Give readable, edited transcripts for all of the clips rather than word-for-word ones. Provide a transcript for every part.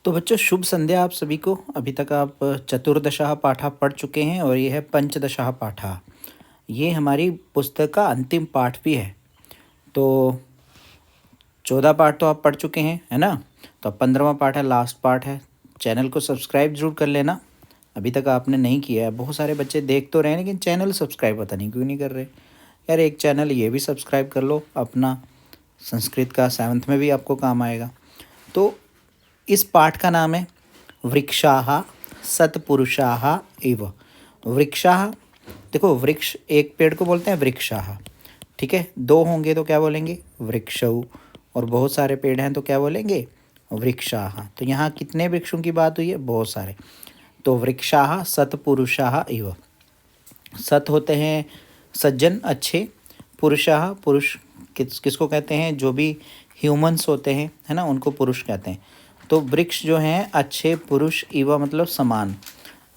तो बच्चों शुभ संध्या आप सभी को। अभी तक आप चतुर्दशः पाठा पढ़ चुके हैं और ये है पंचदशः पाठा। ये हमारी पुस्तक का अंतिम पाठ भी है। तो 14 पाठ तो आप पढ़ चुके हैं, है ना। तो अब 15वां पाठ है, लास्ट पाठ है। चैनल को सब्सक्राइब जरूर कर लेना, अभी तक आपने नहीं किया है। बहुत सारे बच्चे देख तो रहे हैं लेकिन चैनल सब्सक्राइब पता नहीं क्यों नहीं कर रहे। यार एक चैनल ये भी सब्सक्राइब कर लो अपना, संस्कृत का 7th में भी आपको काम आएगा। तो इस पाठ का नाम है वृक्षाः सत्पुरुषाः इव। वृक्षाः, देखो वृक्ष एक पेड़ को बोलते हैं वृक्षाः, ठीक है। दो होंगे तो क्या बोलेंगे वृक्षौ, और बहुत सारे पेड़ हैं तो क्या बोलेंगे वृक्षाः। तो यहाँ कितने वृक्षों की बात हुई है, बहुत सारे। तो वृक्षाः सत्पुरुषाः इव। सत होते हैं सज्जन अच्छे, पुरुषाः पुरुष किसको कहते हैं, जो भी ह्यूमंस होते हैं, है ना, उनको पुरुष कहते हैं। तो वृक्ष जो हैं अच्छे पुरुष इव मतलब समान,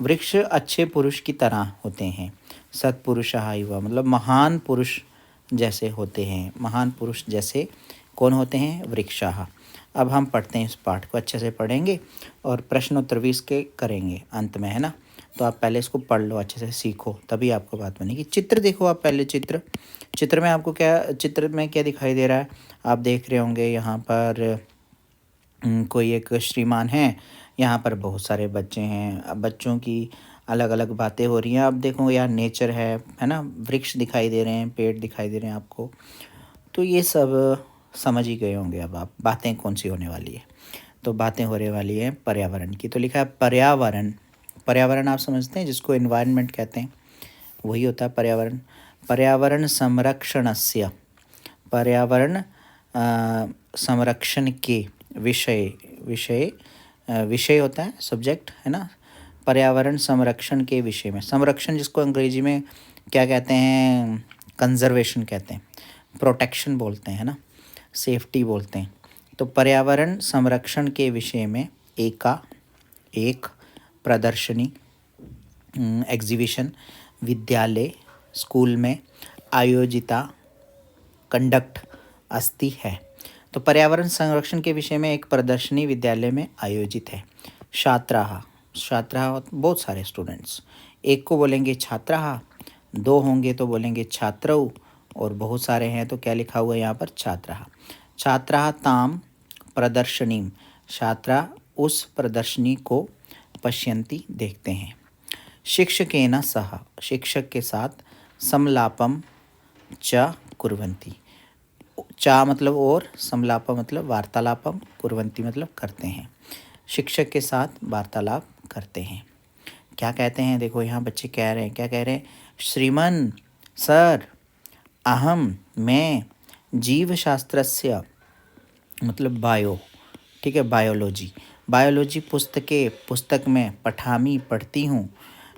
वृक्ष अच्छे पुरुष की तरह होते हैं। सत्पुरुषः इव मतलब महान पुरुष जैसे होते हैं, महान पुरुष जैसे कौन होते हैं वृक्षाः। अब हम पढ़ते हैं, इस पाठ को अच्छे से पढ़ेंगे और प्रश्नोत्तर भी इसके करेंगे अंत में, है ना। तो आप पहले इसको पढ़ लो, अच्छे से सीखो, तभी आपको बात बनेगी। चित्र देखो आप पहले, चित्र में आपको चित्र में क्या दिखाई दे रहा है, आप देख रहे होंगे यहाँ पर कोई एक श्रीमान है, यहाँ पर बहुत सारे बच्चे हैं। अब बच्चों की अलग अलग बातें हो रही हैं। अब देखो यार नेचर है ना, वृक्ष दिखाई दे रहे हैं, पेड़ दिखाई दे रहे हैं आपको। तो ये सब समझ ही गए होंगे। अब आप बातें कौन सी होने वाली है, तो बातें होने वाली है पर्यावरण की। तो लिखा है पर्यावरण। पर्यावरण आप समझते हैं, जिसको एनवायरनमेंट कहते हैं, वही होता है पर्यावरण। पर्यावरण संरक्षणस्य, पर्यावरण संरक्षण के विषय होता है सब्जेक्ट, है ना। पर्यावरण संरक्षण के विषय में, संरक्षण जिसको अंग्रेजी में क्या कहते हैं, कंजर्वेशन कहते हैं, प्रोटेक्शन बोलते हैं, है ना, सेफ्टी बोलते हैं। तो पर्यावरण संरक्षण के विषय में एक प्रदर्शनी एग्जीबिशन विद्यालय स्कूल में आयोजिता कंडक्ट अस्ति है। तो पर्यावरण संरक्षण के विषय में एक प्रदर्शनी विद्यालय में आयोजित है। छात्राः, छात्राः बहुत सारे स्टूडेंट्स, एक को बोलेंगे छात्राः, दो होंगे तो बोलेंगे छात्रौ, और बहुत सारे हैं तो क्या लिखा हुआ है यहाँ पर छात्राः। छात्राः ताम प्रदर्शनीम, छात्रा उस प्रदर्शनी को पश्यन्ति देखते हैं। शिक्षकेन सह, शिक्षक के साथ, समलापम च कुर्वन्ति, चा मतलब और, समलापम मतलब वार्तालापम, कुर्वन्ति मतलब करते हैं। शिक्षक के साथ वार्तालाप करते हैं। क्या कहते हैं, देखो यहाँ बच्चे कह रहे हैं, क्या कह रहे हैं, श्रीमन सर अहम मैं जीवशास्त्रस्य मतलब बायो, ठीक है, बायोलॉजी पुस्तक में पठामी पढ़ती हूँ,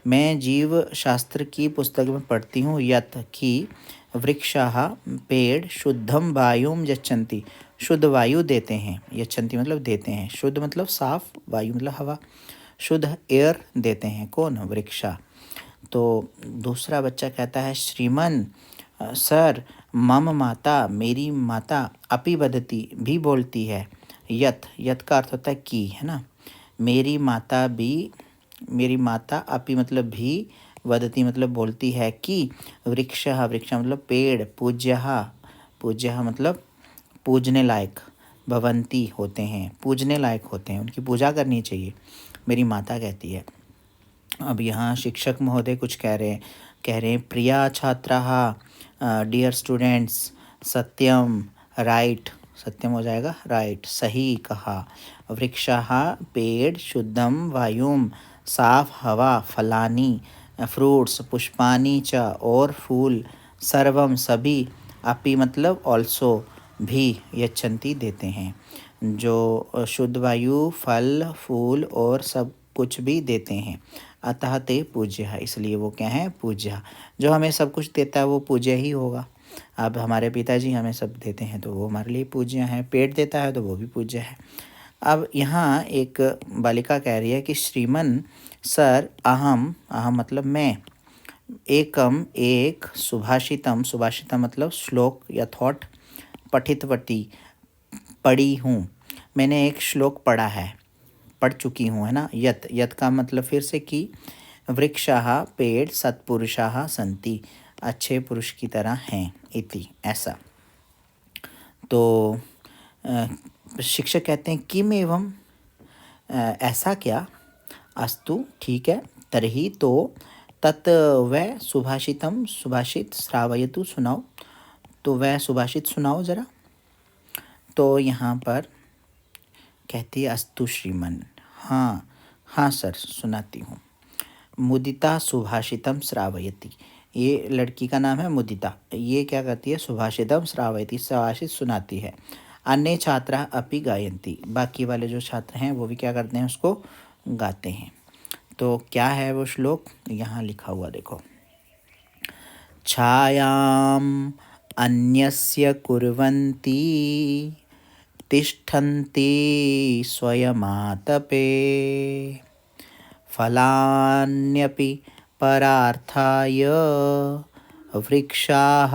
मैं जीव शास्त्र की पुस्तक में पढ़ती हूँ। यत कि वृक्षाः पेड़ शुद्धम वायुम यच्छन्ति, शुद्ध वायु देते हैं, यच्छन्ति मतलब देते हैं, शुद्ध मतलब साफ, वायु मतलब हवा, शुद्ध एयर देते हैं, कौन वृक्षा। तो दूसरा बच्चा कहता है श्रीमन सर मम माता, मेरी माता अपि वदति भी बोलती है। यत का अर्थ होता है कि, है ना, मेरी माता अपि मतलब भी, वदति मतलब बोलती है कि, वृक्ष मतलब पेड़, पूज्यः मतलब पूजने लायक, भवंती होते हैं, पूजने लायक होते हैं, उनकी पूजा करनी चाहिए, मेरी माता कहती है। अब यहाँ शिक्षक महोदय कुछ कह रहे हैं प्रिया छात्राः, डियर स्टूडेंट्स, सत्यम राइट, सत्यम हो जाएगा राइट, सही कहा, वृक्षाः पेड़, शुद्धम वायुम साफ हवा, फलानी फ्रूट्स, पुष्पानी च और फूल, सर्वम सभी, अपि मतलब ऑल्सो भी, यच्छन्ति देते हैं, जो शुद्ध वायु, फल, फूल और सब कुछ भी देते हैं। अतः ते पूज्य है, इसलिए वो क्या है पूज्य, जो हमें सब कुछ देता है वो पूज्य ही होगा। अब हमारे पिताजी हमें सब देते हैं तो वो हमारे लिए पूज्य हैं, पेट देता है तो वो भी पूज्य है। अब यहाँ एक बालिका कह रही है कि श्रीमन सर अहम मतलब मैं, एक सुभाषितम मतलब श्लोक या थॉट, पठितवती पढ़ी हूँ, मैंने एक श्लोक पढ़ा है, पढ़ चुकी हूँ, है ना। यत यत का मतलब फिर से कि वृक्षाः पेड़ सत्पुरुषाः संति, अच्छे पुरुष की तरह हैं, इति ऐसा। तो शिक्षक कहते हैं किम एवं, ऐसा क्या, अस्तु ठीक है, तर्हि तो तत् वह सुभाषितम, सुभाषित श्रावयतु सुनाओ, तो वह सुभाषित सुनाओ ज़रा। तो यहाँ पर कहती है अस्तु श्रीमन, हाँ हाँ सर सुनाती हूँ। मुदिता सुभाषितम श्रावयति, ये लड़की का नाम है मुदिता, ये क्या करती है, सुभाषितम श्रावयति, सुभाषित सुनाती है। अन्य छात्रा अपि गायन्ति, बाकी वाले जो छात्र हैं वो भी क्या करते हैं, उसको गाते हैं। तो क्या है वो श्लोक, यहाँ लिखा हुआ देखो। छायाम अन्यस्य कुर्वन्ति तिष्ठन्ति स्वयमातपे, फलान्यपि परार्थाय वृक्षाः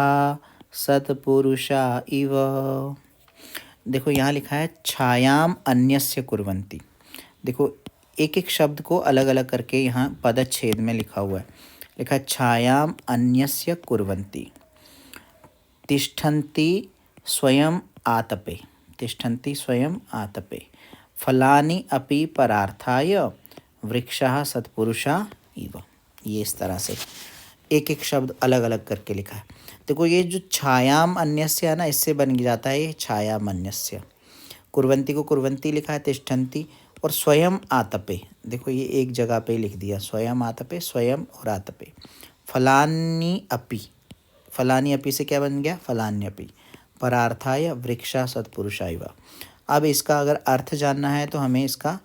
सत्पुरुषा इव। देखो यहाँ लिखा है छायाम अन्यस्य कुर्वन्ति। देखो एक एक शब्द को अलग अलग करके यहाँ पदच्छेद में लिखा हुआ है। लिखा है छायाम अन्यस्य कुर्वन्ति, तिष्ठन्ति स्वयं आतपे, तिष्ठन्ति स्वयं आतपे, फलानि अपि परार्थाय वृक्षाः सत्पुरुषा इव। ये इस तरह से एक एक शब्द अलग अलग करके लिखा है। देखो ये जो छायाम अन्यस्य है ना, इससे बन जाता है ये छायाम अन्यस्य। कुर्वन्ति को कुर्वन्ति लिखा है, तिष्ठन्ति और स्वयं आतपे, देखो ये एक जगह पे लिख दिया, स्वयं आतपे, स्वयं और आतपे। फलानि अपि, फलानि अपि से क्या बन गया, फलान्यपि, परार्थाय वृक्षा सत्पुरुषा इव। अब इसका अगर अर्थ जानना है तो हमें इसका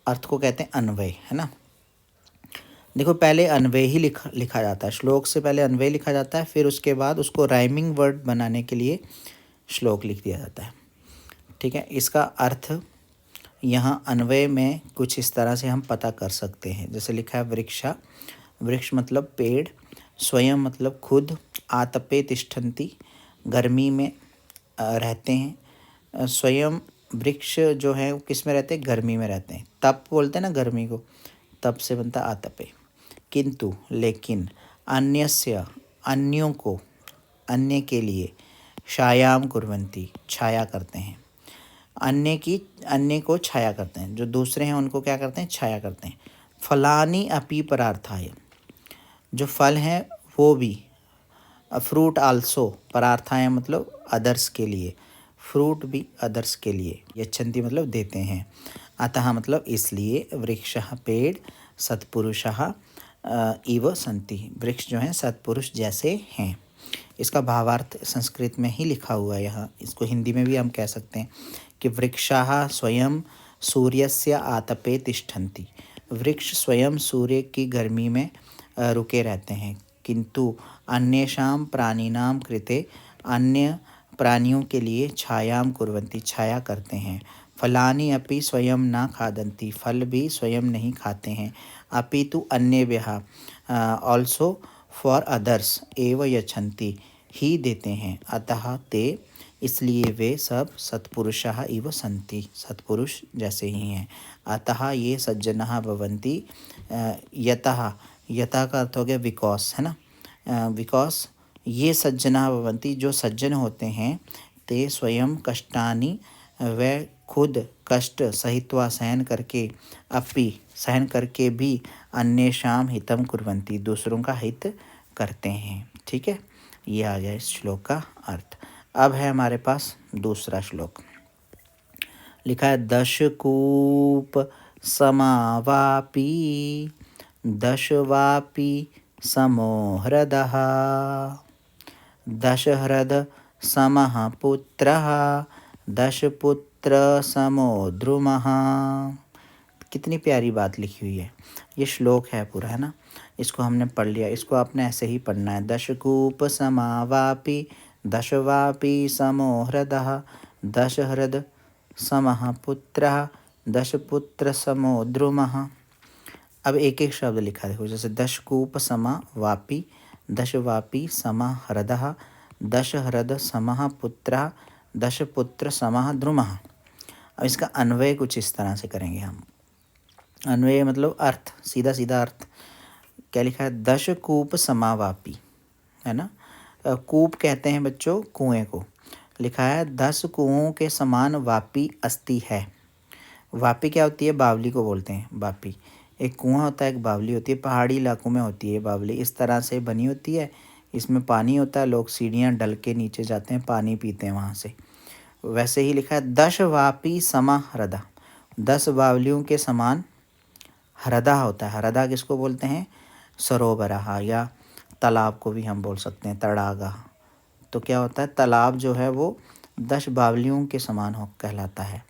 अर्थ को कहते हैं अन्वय, है ना। देखो पहले अन्वय ही लिखा जाता है, श्लोक से पहले अन्वय लिखा जाता है, फिर उसके बाद उसको राइमिंग वर्ड बनाने के लिए श्लोक लिख दिया जाता है, ठीक है। इसका अर्थ यहाँ अन्वय में कुछ इस तरह से हम पता कर सकते हैं। जैसे लिखा है वृक्षा, वृक्ष मतलब पेड़, स्वयं मतलब खुद, आतपे तिष्ठन्ति गर्मी में रहते हैं, स्वयं वृक्ष जो है वो किस में रहते हैं, गर्मी में रहते हैं, तप बोलते हैं ना गर्मी को, तप से बनता आतपे। किंतु लेकिन, अन्यस्य अन्यों को, अन्य के लिए, छायाम कुर्वन्ति छाया करते हैं, अन्य को छाया करते हैं, जो दूसरे हैं उनको क्या करते हैं, छाया करते हैं। फलानि अपि परार्थाय, जो फल हैं वो भी, फ्रूट आल्सो, परार्थाय मतलब अदर्स के लिए, फ्रूट भी अदर्स के लिए, यच्छन्ति मतलब देते हैं, अतः मतलब इसलिए, वृक्षः पेड़, सत्पुरुषः इव संति, वृक्ष जो हैं सत्पुरुष जैसे हैं। इसका भावार्थ संस्कृत में ही लिखा हुआ है यहाँ, इसको हिंदी में भी हम कह सकते हैं कि वृक्षाः स्वयं सूर्यस्य आतपे तिष्ठन्ति, वृक्ष स्वयं सूर्य की गर्मी में रुके रहते हैं। किंतु अन्येषां प्राणिनां कृते, अन्य प्राणियों के लिए, छायाम कुर्वन्ति छाया करते हैं। फलानि अपि स्वयं न खादन्ति, फल भी स्वयं नहीं खाते हैं। अपितु अन्येभ्यः ऑल्सो फॉर अदर्स एव यच्छन्ति ही देते हैं। अतः ते इसलिए वे सब सत्पुरुषाः इव संति, सत्पुरुष जैसे ही हैं। अतः ये सज्जनाः भवन्ति, यतः, यतः का अर्थ हो गया बिकॉज, है ना, बिकॉज ये सज्जनाः भवन्ति जो सज्जन होते हैं, ते स्वयं कष्टानि वे खुद कष्ट सहित्वा सहन करके, अपि सहन करके भी, अन्येषां हितं कुर्वन्ति दूसरों का हित करते हैं, ठीक है। ये आ गया इस श्लोक का अर्थ। अब है हमारे पास दूसरा श्लोक, लिखा है दशकूप समावापि, दशवापि समो हृदः, दशहृद समः पुत्रः, दशपुत्र समो द्रुमः। कितनी प्यारी बात लिखी हुई है, ये श्लोक है पूरा, है ना। इसको हमने पढ़ लिया, इसको आपने ऐसे ही पढ़ना है। दशकूप समावापि, दशवापि समो हृदः, दशहृद समः पुत्रः, दशपुत्र समो द्रुमः। अब एक एक शब्द लिखा देखो, जैसे दशकूप समा वापि, दशवापि समा हृदः, दशहृद समः पुत्रः, दशपुत्र समः द्रुमः। अब इसका अन्वय कुछ इस तरह से करेंगे हम। अन्वय मतलब अर्थ, सीधा सीधा अर्थ। क्या लिखा है? दश कूप समावापी, है ना। कूप कहते हैं बच्चों कुएं को। लिखा है 10 कुओं के समान वापी अस्ति है। वापी क्या होती है? बावली को बोलते हैं वापी। एक कुआं होता है, एक बावली होती है। पहाड़ी इलाकों में होती है बावली, इस तरह से बनी होती है। इसमें पानी होता है, लोग सीढ़ियाँ डल के नीचे जाते हैं, पानी पीते हैं वहाँ से। वैसे ही लिखा है 10 वापी समा ह्रदा, 10 बावलियों के समान ह्रदा होता है। ह्रदा किसको बोलते हैं? सरोवरहा, या तालाब को भी हम बोल सकते हैं, तड़ागा। तो क्या होता है? तालाब जो है वो 10 बावलियों के समान हो कहलाता है।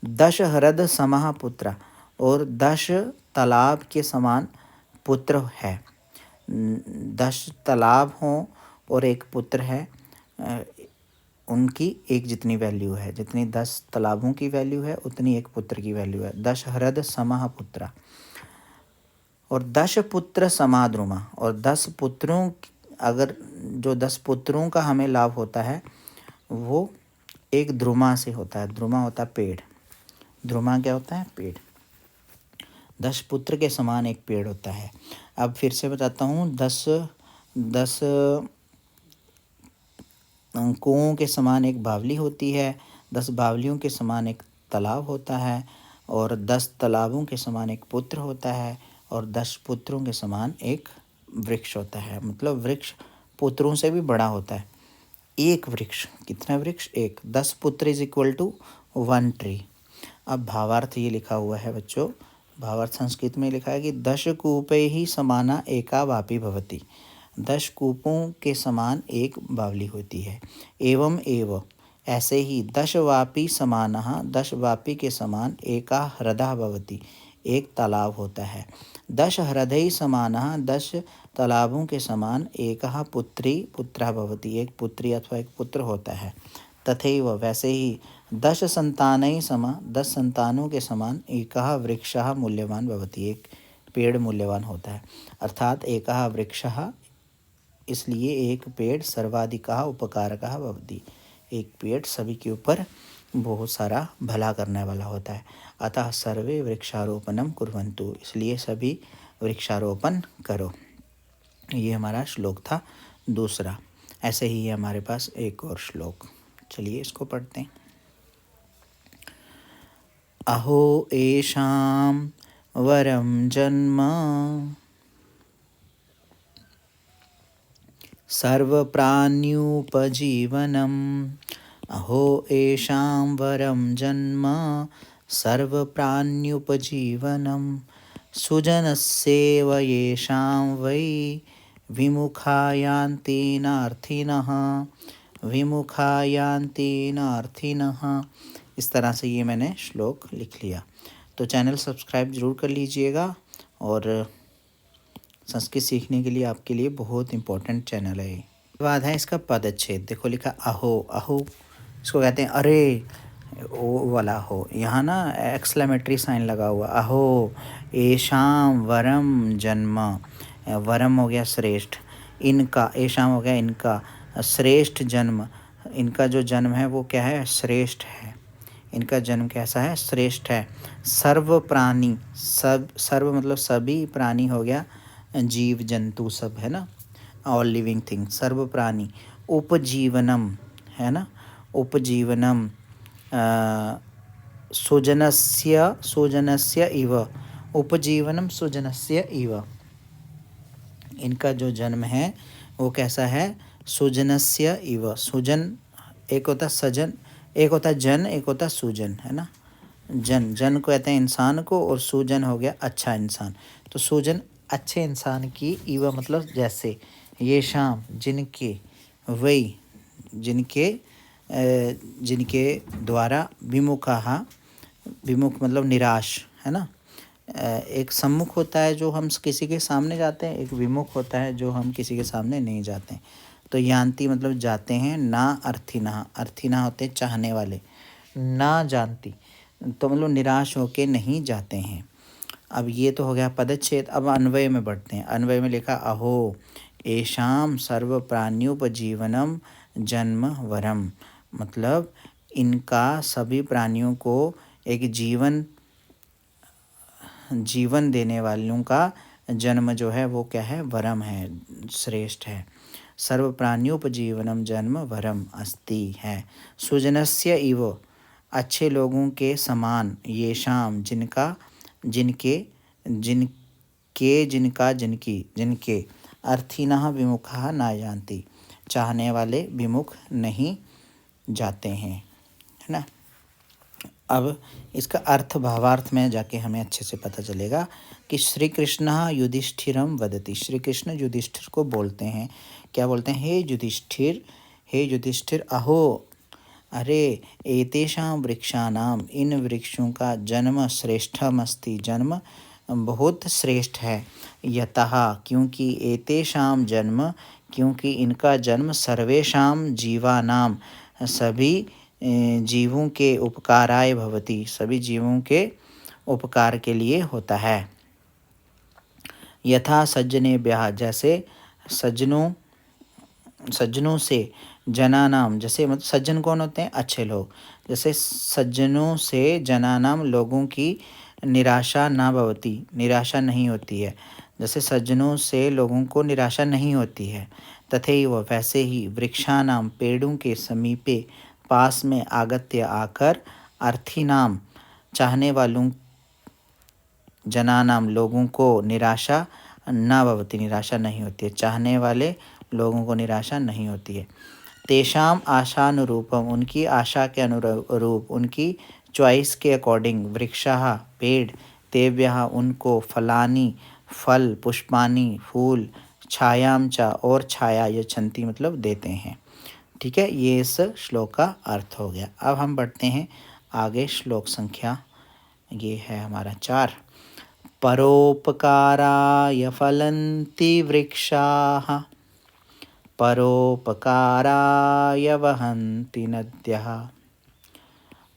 10 ह्रद समः पुत्र, और 10 तालाब के समान पुत्र है। 10 तालाब हों और एक पुत्र है, उनकी एक जितनी वैल्यू है, जितनी 10 तालाबों की वैल्यू है उतनी एक पुत्र की वैल्यू है। 10 ह्रद समः पुत्र। और 10 पुत्र समाद्रुमा, और 10 पुत्रों, अगर जो 10 पुत्रों का हमें लाभ होता है वो एक ध्रुमा से होता है। ध्रुमा होता है पेड़। ध्रुमा क्या होता है? पेड़। 10 पुत्र के समान एक पेड़ होता है। अब फिर से बताता हूँ। 10 कुओं के समान एक बावली होती है, 10 बावलियों के समान एक तालाब होता है, और 10 तालाबों के समान एक पुत्र होता है, और 10 पुत्रों के समान एक वृक्ष होता है। मतलब वृक्ष पुत्रों से भी बड़ा होता है। एक वृक्ष, कितना वृक्ष? एक। 10 पुत्र इज इक्वल टू 1 ट्री। अब भावार्थ ये लिखा हुआ है बच्चों। भावार्थ संस्कृत में लिखा है कि 10 कूपे ही समाना एका वापी भवती, 10 कूपों के समान एक बावली होती है। एवं एव, ऐसे ही 10 वापी समानः, 10 वापी के समान एका ह्रदः भवति, एक तालाब होता है। 10 ह्रदै समानः, 10 तालाबों के समान एकः पुत्री पुत्रः भवति, एक पुत्री अथवा एक पुत्र होता है। तथैव, वैसे ही 10 संतानै सम, 10 संतानों के समान एकः वृक्षः मूल्यवान भवति, एक पेड़ मूल्यवान होता है। अर्थात एकः वृक्षः, इसलिए एक पेड़ सर्वाधिकः उपकारकः भवति, एक पेड़ सभी के ऊपर बहुत सारा भला करने वाला होता है। अतः सर्वे वृक्षारोपणम कुर्वन्तु, इसलिए सभी वृक्षारोपण करो। ये हमारा श्लोक था दूसरा। ऐसे ही है हमारे पास एक और श्लोक, चलिए इसको पढ़ते हैं। अहो एषां वरम जन्म सर्वप्राण्युपजीवनम्, अहो एषां वरम जन्म सर्वप्राण्युपजीवनं, सुजनस्येव येषां वै विमुखा यान्ति नार्थिनः, विमुखा यान्ति नार्थिनः। इस तरह से ये मैंने श्लोक लिख लिया। तो चैनल सब्सक्राइब ज़रूर कर लीजिएगा, और संस्कृत सीखने के लिए आपके लिए बहुत इम्पोर्टेंट चैनल है। बाद है इसका पदच्छेद। देखो लिखा अहो, अहो इसको कहते हैं अरे, ओ वाला हो। यहाँ ना एक्सक्लेमेटरी साइन लगा हुआ। अहो एशाम वरम जन्म, वरम हो गया श्रेष्ठ, इनका, एशाम हो गया इनका, श्रेष्ठ जन्म, इनका जो जन्म है वो क्या है? श्रेष्ठ है। इनका जन्म कैसा है? श्रेष्ठ है। सर्व प्राणी, सब, सर्व मतलब सभी, प्राणी हो गया जीव जंतु सब, है ना, ऑल लिविंग थिंग, सर्व प्राणी। उपजीवनम, है ना, उपजीवनम, सुजनस्य, सुजनस्य इव, उपजीवनम सुजनस्य इव, इनका जो जन्म है वो कैसा है? सुजनस्य इव। सुजन एक होता सजन, एक होता जन, एक होता सुजन, है ना। जन, जन को कहते हैं इंसान को, और सुजन हो गया अच्छा इंसान। तो सुजन अच्छे इंसान की, इव मतलब जैसे, ये शाम जिनके, वही जिनके, जिनके द्वारा, विमुखा, विमुख मतलब निराश, है ना। एक सम्मुख होता है जो हम किसी के सामने जाते हैं, एक विमुख होता है जो हम किसी के सामने नहीं जाते हैं। तो यान्ति मतलब जाते हैं, ना अर्थिना, अर्थिना होते चाहने वाले, ना जानती तो मतलब निराश होके नहीं जाते हैं। अब ये तो हो गया पदच्छेद। अब अन्वय में बढ़ते हैं। अन्वय में लिखा अहो एषाम सर्व प्राण्युपजीवनम जन्म वरम, मतलब इनका सभी प्राणियों को एक जीवन जीवन देने वालों का जन्म जो है वो क्या है, वरम है, श्रेष्ठ है। सर्व प्राण्योपजीवनम जन्म वरम अस्ति है। सुजनस्य इव, अच्छे लोगों के समान, ये शाम, जिनका, जिनके, जिनके, जिनका, जिनकी, जिनके, अर्थिनः विमुखः न जानती, चाहने वाले विमुख नहीं जाते हैं, है ना। अब इसका अर्थ भावार्थ में जाके हमें अच्छे से पता चलेगा कि श्री कृष्ण युधिष्ठिरम वदति, श्री कृष्ण युधिष्ठिर को बोलते हैं, क्या बोलते हैं, हे युधिष्ठिर, हे युधिष्ठिर, अहो, अरे, एतेषां वृक्षाणाम, इन वृक्षों का जन्म श्रेष्ठमस्ति, जन्म बहुत श्रेष्ठ है। यतः, क्योंकि, एतेषां जन्म, क्योंकि इनका जन्म, सर्वेषां जीवानाम, सभी जीवों के उपकाराय भवति, सभी जीवों के उपकार के लिए होता है। यथा सज्जनेभ्यः, जैसे सज्जनों से, जनानाम, जैसे मतलब सज्जन कौन होते हैं, अच्छे लोग, जैसे सज्जनों से, जनानाम, लोगों की, निराशा न भवति, निराशा नहीं होती है, जैसे सज्जनों से लोगों को निराशा नहीं होती है। तथैव, वैसे ही, वृक्षानाम, पेड़ों के समीपे, पास में, आगत्य, आकर, अर्थीनाम, चाहने वालों, जनानाम, लोगों को, निराशा न भवति, निराशा नहीं होती है, चाहने वाले लोगों को निराशा नहीं होती है। तेषाम आशानुरूपम, उनकी आशा के अनुरूप, उनकी चॉइस के अकॉर्डिंग, वृक्षाः, पेड़, तेभ्यः, उनको, फलानि, फल, पुष्पानि, फूल, छायाम च, और छाया, यच्छन्ति मतलब देते हैं। ठीक है, ये इस श्लोक का अर्थ हो गया। अब हम बढ़ते हैं आगे, श्लोक संख्या ये है हमारा 4। परोपकाराय फलन्ति वृक्षाः, परोपकाराय वहन्ति नद्यः,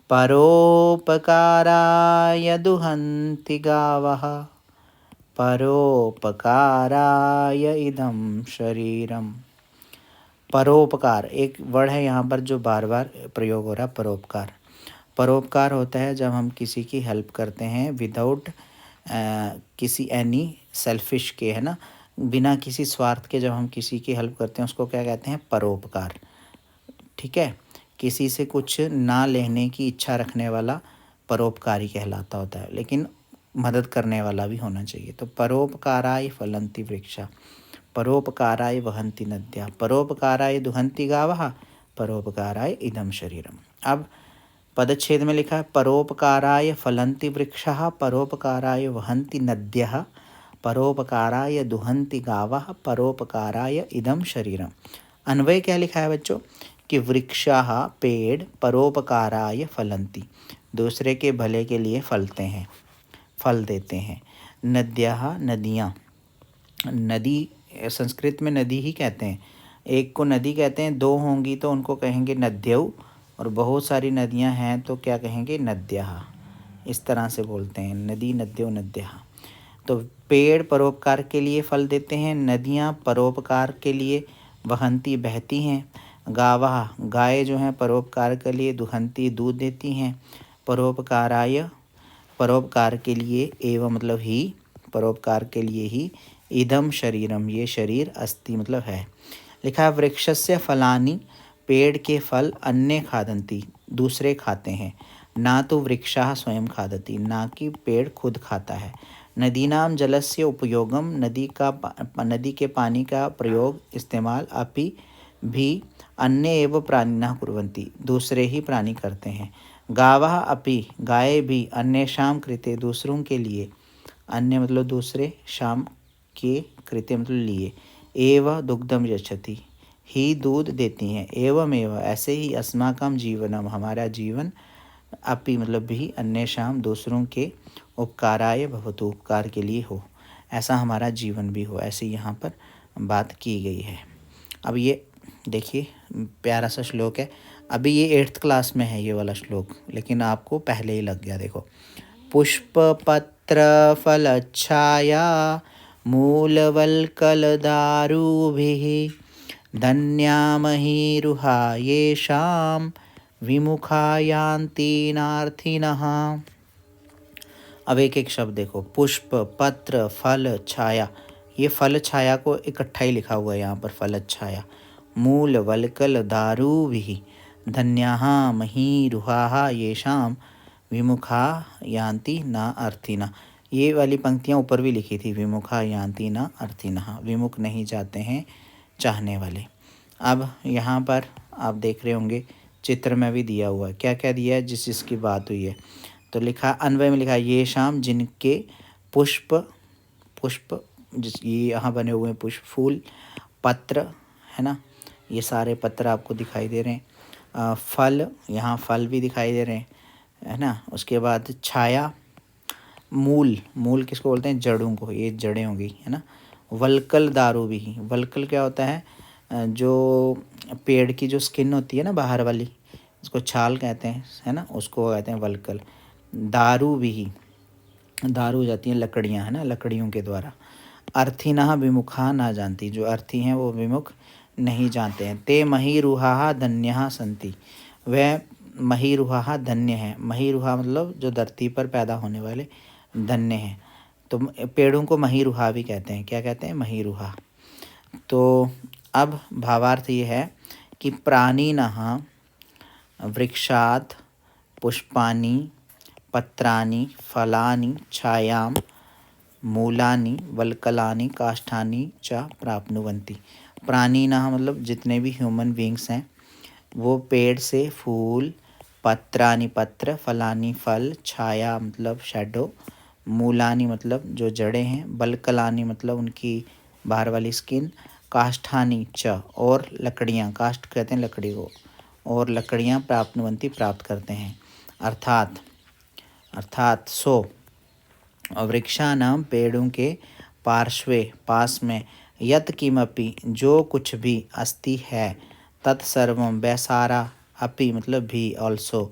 परोपकाराय दुहन्ति गावः, परोपकाराय इदं शरीरम। परोपकार एक वर्ड है यहाँ पर जो बार बार प्रयोग हो रहा है, परोपकार। परोपकार होता है जब हम किसी की हेल्प करते हैं विदाउट किसी एनी सेल्फिश के, है ना, बिना किसी स्वार्थ के जब हम किसी की हेल्प करते हैं उसको क्या कहते हैं, परोपकार। ठीक है, किसी से कुछ ना लेने की इच्छा रखने वाला परोपकारी कहलाता होता है, लेकिन मदद करने वाला भी होना चाहिए। तो परोपकाराय फलन्ति वृक्षा, परोपकाराय वहन्ति नद्यः, परोपकाराय दुहन्ति गावः, परोपकाराय इदं शरीरम। अब पदच्छेद में लिखा है परोपकाराय फलन्ति वृक्षः, परोपकाराय वहन्ति नद्यः, परोपकाराय दुहन्ति गावः, परोपकाराय इदं शरीरम। अन्वय क्या लिखा है बच्चों कि वृक्षाः, पेड़, परोपकाराय फलन्ति, दूसरे के भले के लिए फलते हैं, फल देते हैं। नद्यः, नदियाँ, नदी संस्कृत में नदी ही कहते हैं, एक को नदी कहते हैं, दो होंगी तो उनको कहेंगे नद्यौ, और बहुत सारी नदियां हैं तो क्या कहेंगे, नद्यः। इस तरह से बोलते हैं, नदी, नद्यौ, नद्यः। तो पेड़ परोपकार के लिए फल देते हैं, नदियां परोपकार के लिए, वहंती, बहती हैं, गावः, गाय जो हैं परोपकार के लिए, दुहंती, दूध देती हैं, परोपकाराय, परोपकार के लिए, एवं मतलब ही, परोपकार के लिए ही, इदम शरीरम, ये शरीर, अस्ति मतलब है। लिखा है वृक्षस्य फलानि, पेड़ के फल, अन्य खादन्ति, दूसरे खाते हैं, ना तो वृक्षाः स्वयं खादति, ना कि पेड़ खुद खाता है। नदीनां जलस्य उपयोगम, नदी के पानी का प्रयोग, इस्तेमाल, अपि भी, अन्य एव प्राणिनः कुर्वन्ति, दूसरे ही प्राणी करते हैं। गावः अपि, गाय भी, अन्येषां कृते, दूसरों के लिए, अन्य मतलब दूसरे, शाम के कृते मतलब लिए, एव दुग्धम यच्छति, ही दूध देती हैं, एवमेव ऐसे ही, अस्माकं जीवनम, हमारा जीवन, अपि मतलब भी, अन्येषां दूसरों के, उपकाराय भवतु, उपकार के लिए हो, ऐसा हमारा जीवन भी हो, ऐसे यहाँ पर बात की गई है। अब ये देखिए प्यारा सा श्लोक है, अभी ये 8th क्लास में है ये वाला श्लोक, लेकिन आपको पहले ही लग गया। देखो, पुष्प पत्र फलच्छाया मूलवल्कलदारुभिः धन्यामहीरुहा येषां विमुखा यान्ति नार्थिनः। अब एक एक शब्द देखो, पुष्प, पत्र, फल, छाया। ये फल छाया को इकट्ठा ही लिखा हुआ है यहाँ पर, फल छाया। मूल, वल्कल, दारुभिः धन्याः महीरुहाः येषां विमुखा यान्ति न अर्थिनः। ये वाली पंक्तियाँ ऊपर भी लिखी थी, विमुखा यान्ति न अर्थिनः, विमुख नहीं जाते हैं चाहने वाले। अब यहाँ पर आप देख रहे होंगे चित्र में भी दिया हुआ है, क्या क्या दिया है जिस जिसकी बात हुई है। तो लिखा, अन्वय में लिखा, ये शाम जिनके पुष्प पुष्प जिस ये यहाँ बने हुए हैं, पुष्प, फूल, पत्र, है ना, ये सारे पत्र आपको दिखाई दे रहे हैं। फल, यहाँ फल भी दिखाई दे रहे हैं, है ना। उसके बाद छाया, मूल, मूल किसको बोलते हैं, जड़ों को, ये जड़ें होंगी, है ना। वल्कल दारू भी, वल्कल क्या होता है, जो पेड़ की जो स्किन होती है ना बाहर वाली, इसको छाल कहते हैं, है ना, उसको कहते हैं वल्कल। दारू भी, दारू हो जाती हैं लकड़ियाँ, है ना, लकड़ियों के द्वारा। अर्थिनः विमुखा ना जानती, जो अर्थी हैं वो विमुख नहीं जानते हैं। ते महीरुहाः धन्यः सन्ति, वह महीरुहाः धन्य हैं। महीरुहा मतलब जो धरती पर पैदा होने वाले धन्य हैं। तो पेड़ों को महीरुहा भी कहते हैं, क्या कहते हैं, महीरुहा। तो अब भावार्थ ये है कि प्राणिनः वृक्षात् पुष्पाणि पत्राणि फलानि छायां मूलानि वल्कलानि काष्ठानि च प्राप्नुवन्ति। प्राणिनः मतलब जितने भी ह्यूमन बींग्स हैं वो पेड़ से फूल, पत्रानि पत्र, फलानी फल, छाया मतलब शैडो, मूलानी मतलब जो जड़ें हैं, वल्कलानी मतलब उनकी बाहर वाली स्किन, काष्ठानी च और लकड़ियाँ, काष्ठ कहते हैं लकड़ी को, और लकड़ियाँ प्राप्नुवन्ति प्राप्त करते हैं। अर्थात सो वृक्षानां पेड़ों के पार्श्वे पास में यत् किमपि जो कुछ भी अस्ति है, तत्सर्वं वह सारा, अपि मतलब भी, ऑल्सो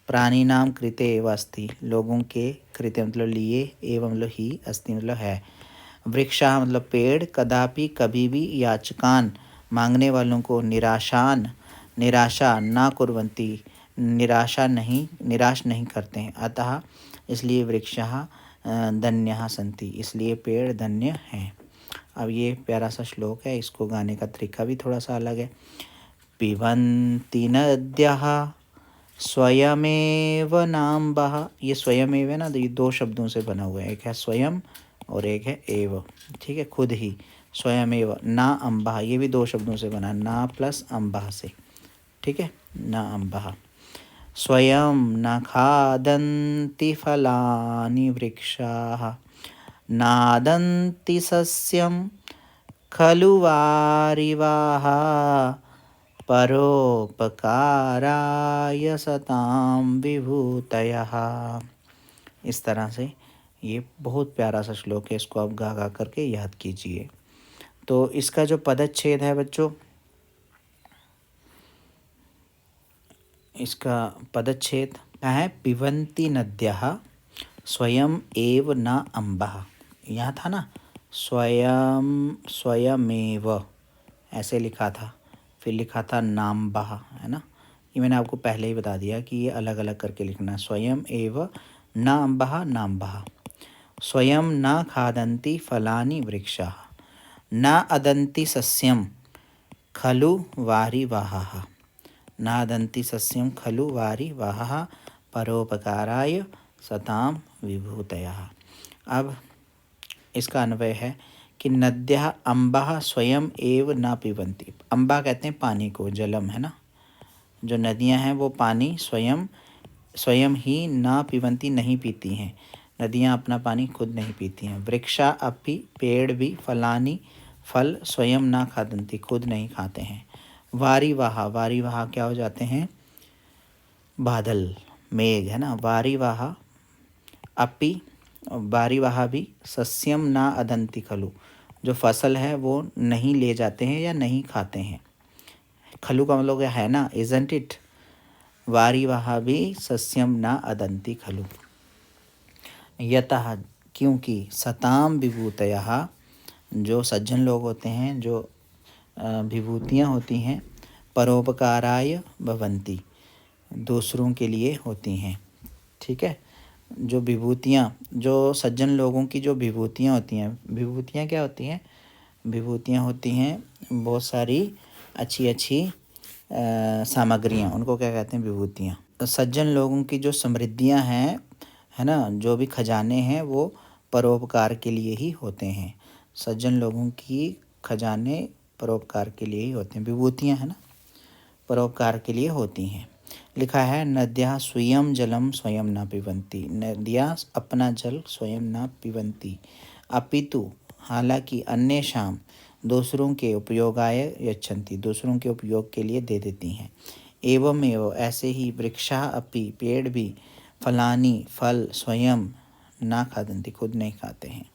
प्राणिनां कृते एव अस्ति लोगों के कृते मतलब लिए, एवं मतलब ही, अस्ति मतलब है। वृक्षा मतलब पेड़, कदापि कभी भी, याचकान मांगने वालों को, निराशा ना कुर्वन्ति निराश नहीं करते हैं। अतः इसलिए वृक्षः धन्यः सन्ति, इसलिए पेड़ धन्य हैं। अब ये प्यारा सा श्लोक है, इसको गाने का तरीका भी थोड़ा सा अलग है। पिबन्ति नद्यः स्वयमेव नाम्भः, ये स्वयमेव है ना, तो ये दो शब्दों से बना हुआ है, एक है स्वयं और एक है एव, ठीक है, खुद ही, स्वयमेव। ना अम्बः, ये भी दो शब्दों से बना, ना प्लस अम्बः से, ठीक है, ना अम्बः। स्वयं न खादन्ति फलानि वृक्षाः नादन्ति सस्यं खलु वारिवाः परोपकाराय सतां विभूतयः। इस तरह से ये बहुत प्यारा सा श्लोक है, इसको आप गा गा करके याद कीजिए। तो इसका जो पदच्छेद है बच्चों, इसका पदच्छेद क्या है, पिबन्ति नद्यः स्वयं एव न अम्बः। यहाँ था ना स्वयमेव ऐसे लिखा था, फिर लिखा था नाम्बः, है ना, ये मैंने आपको पहले ही बता दिया कि ये अलग अलग करके लिखना है। स्वयं एव न अम्बः नाम्बः। स्वयं न खादन्ति फलानि वृक्षाः न अदन्ति सस्यं खलु वारिवाहः। नादन्ति सस्यं खलु वारिवाहः परोपकाराय सतां विभूतयः। अब इसका अन्वय है कि नद्यः अम्बः स्वयं एव न पिबन्ति। अम्बा कहते हैं पानी को, जलम, है ना, जो नदियां हैं वो पानी स्वयं ही न पिबन्ति नहीं पीती हैं, नदियां अपना पानी खुद नहीं पीती हैं। वृक्षा अपि पेड़ भी, फलानी फल, स्वयं न खादन्ति खुद नहीं खाते हैं। वारिवाह क्या हो जाते हैं, बादल, मेघ, है ना। वारिवाह भी सस्यम ना अदंति खलु, जो फसल है वो नहीं ले जाते हैं या नहीं खाते हैं। खलु का मतलब है ना, इजंट इट। वारिवाह भी सस्यम ना अदंति खलु, यतः क्योंकि, सताम विभूतयः जो सज्जन लोग होते हैं, जो विभूतियाँ होती हैं, परोपकाराय भवन्ति दूसरों के लिए होती हैं, ठीक है। जो विभूतियाँ, जो सज्जन लोगों की जो विभूतियाँ होती हैं, विभूतियाँ क्या होती हैं? विभूतियाँ होती हैं बहुत सारी अच्छी अच्छी सामग्रियाँ, उनको क्या कहते हैं? विभूतियाँ। सज्जन लोगों की जो समृद्धियाँ हैं, है ना, जो भी खजाने हैं वो परोपकार के लिए ही होते हैं। सज्जन लोगों की खजाने परोपकार के लिए ही होते हैं। विभूतियाँ, है ना, परोपकार के लिए होती हैं। लिखा है नद्याः स्वयं जलम स्वयं न पिबन्ति। नदियाँ अपना जल स्वयं न पिबन्ति, अपितु हालांकि अन्येषां दूसरों के उपयोगाय यच्छन्ति, दूसरों के उपयोग के लिए दे देती हैं। एवमेव ऐसे ही वृक्षाः अपि, पेड़ भी, फलानि फल स्वयं न खादन्ति, खुद नहीं खाते हैं।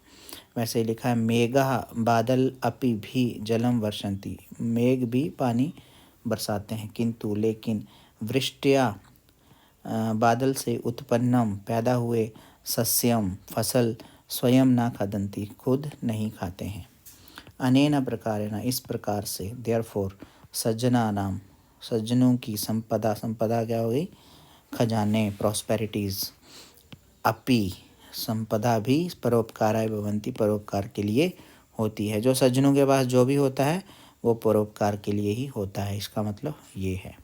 वैसे ही लिखा है मेघः बादल अपि भी जलम वर्षन्ति, मेघ भी पानी बरसाते हैं, किंतु लेकिन वृष्टिया बादल से उत्पन्नम पैदा हुए सस्यम फसल स्वयं न खादन्ति, खुद नहीं खाते हैं। अनेन प्रकारेण, इस प्रकार से, देयरफॉर सज्जनानाम, सज्जनों की संपदा, संपदा क्या हो गई? खजाने, प्रॉस्पेरिटीज, अपि संपदा भी परोपकाराय भवन्ति, परोपकार के लिए होती है। जो सज्जनों के पास जो भी होता है वो परोपकार के लिए ही होता है, इसका मतलब ये है।